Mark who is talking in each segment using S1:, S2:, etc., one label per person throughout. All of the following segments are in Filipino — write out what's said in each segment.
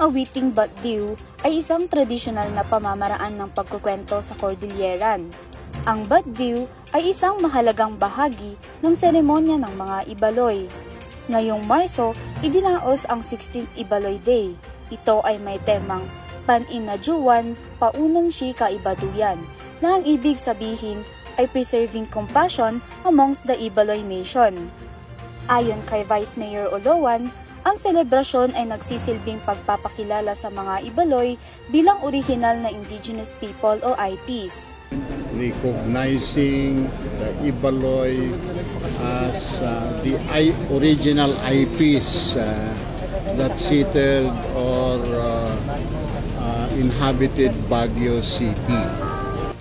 S1: awiting Batdiw ay isang tradisyonal na pamamaraan ng pagkukwento sa Cordilleran. Ang Batdiw ay isang mahalagang bahagi ng seremonya ng mga Ibaloy. Ngayong Marso, idinaos ang 16th Ibaloy Day. Ito ay may temang Pan-inajuan, paunang si kaibaduyan, na ang ibig sabihin ay preserving compassion amongst the Ibaloy nation. Ayon kay Vice Mayor Oloan, ang selebrasyon ay nagsisilbing pagpapakilala sa mga Ibaloy bilang original na indigenous people o IPs.
S2: Recognizing the Ibaloy as the original IPs that settled or inhabited Baguio City.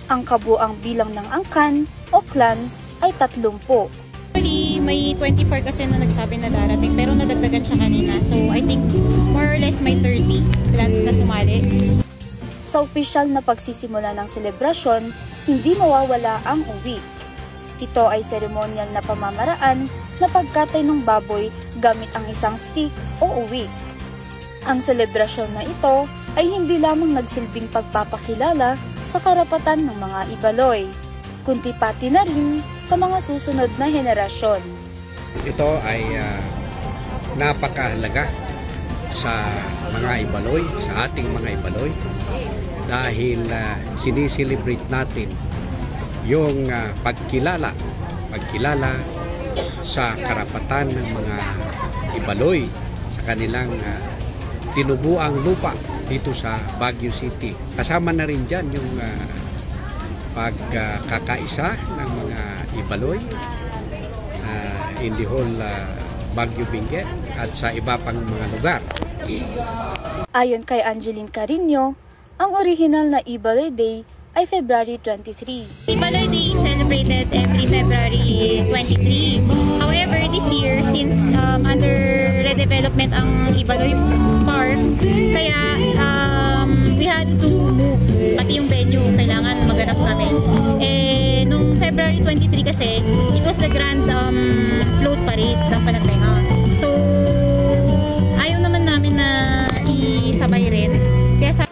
S1: Ang kabuang bilang ng angkan o clan ay 30.
S3: Actually, may 24 kasi na nagsabi na darating pero nadagdagan siya kanina. So I think more or less may 30 clans na sumali.
S1: Sa opisyal na pagsisimula ng selebrasyon, hindi mawawala ang uwik. Ito ay seremonyal na pamamaraan na pagkatay ng baboy gamit ang isang stick o uwik. Ang selebrasyon na ito ay hindi lamang nagsilbing pagpapakilala sa karapatan ng mga Ibaloy, kundi pati na rin sa mga susunod na henerasyon.
S4: Ito ay napakahalaga sa mga Ibaloy, sa ating mga Ibaloy, dahil siniselebrate natin yung pagkilala sa karapatan ng mga Ibaloy sa kanilang tinubuang lupa dito sa Baguio City. Kasama na rin dyan yung pagkakaisa ng mga Ibaloy in the whole Baguio Benguet at sa iba pang mga lugar.
S1: Ayon kay Angeline Carino, ang original na Ibaloy Day ay February 23.
S3: Ibaloy Day is celebrated every February 23. However, this year, since under redevelopment ang Ibaloy Park, kaya we had to move. Pati yung venue, kailangan maganap kami. Nung February 23 kasi, it was the grand float parade ng Panagbenga. So, ayaw naman namin na isabay rin.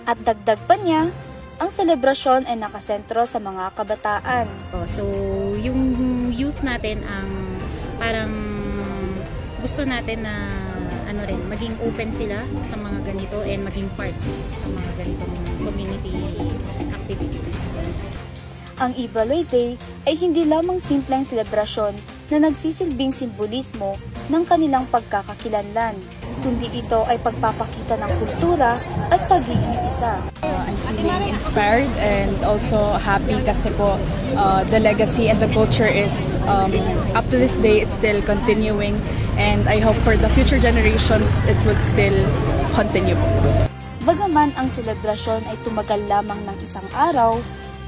S1: At dagdag pa niya, ang selebrasyon ay nakasentro sa mga kabataan.
S3: So, yung youth natin ang parang gusto natin na maging open sila sa mga ganito and maging part sa mga ganitong community activities.
S1: Ang Ibaloy Day ay hindi lamang simpleng selebrasyon na nagsisilbing simbolismo ng kanilang pagkakakilanlan, kundi ito ay pagpapakita ng kultura at pagiging isa.
S5: I'm feeling inspired and also happy kasi po the legacy and the culture is up to this day it's still continuing, and I hope for the future generations it would still continue.
S1: Bagaman ang selebrasyon ay tumagal lamang ng isang araw,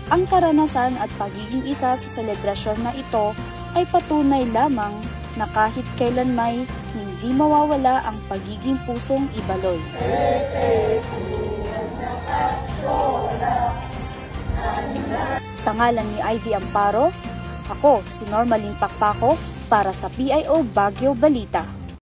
S1: ang karanasan at pagiging isa sa selebrasyon na ito ay patunay lamang na kahit kailan may hindi mawawala ang pagiging pusong Ibaloy. Sa ngalan ni Ivy Amparo, ako si Normaline Pakpako para sa PIO Baguio Balita.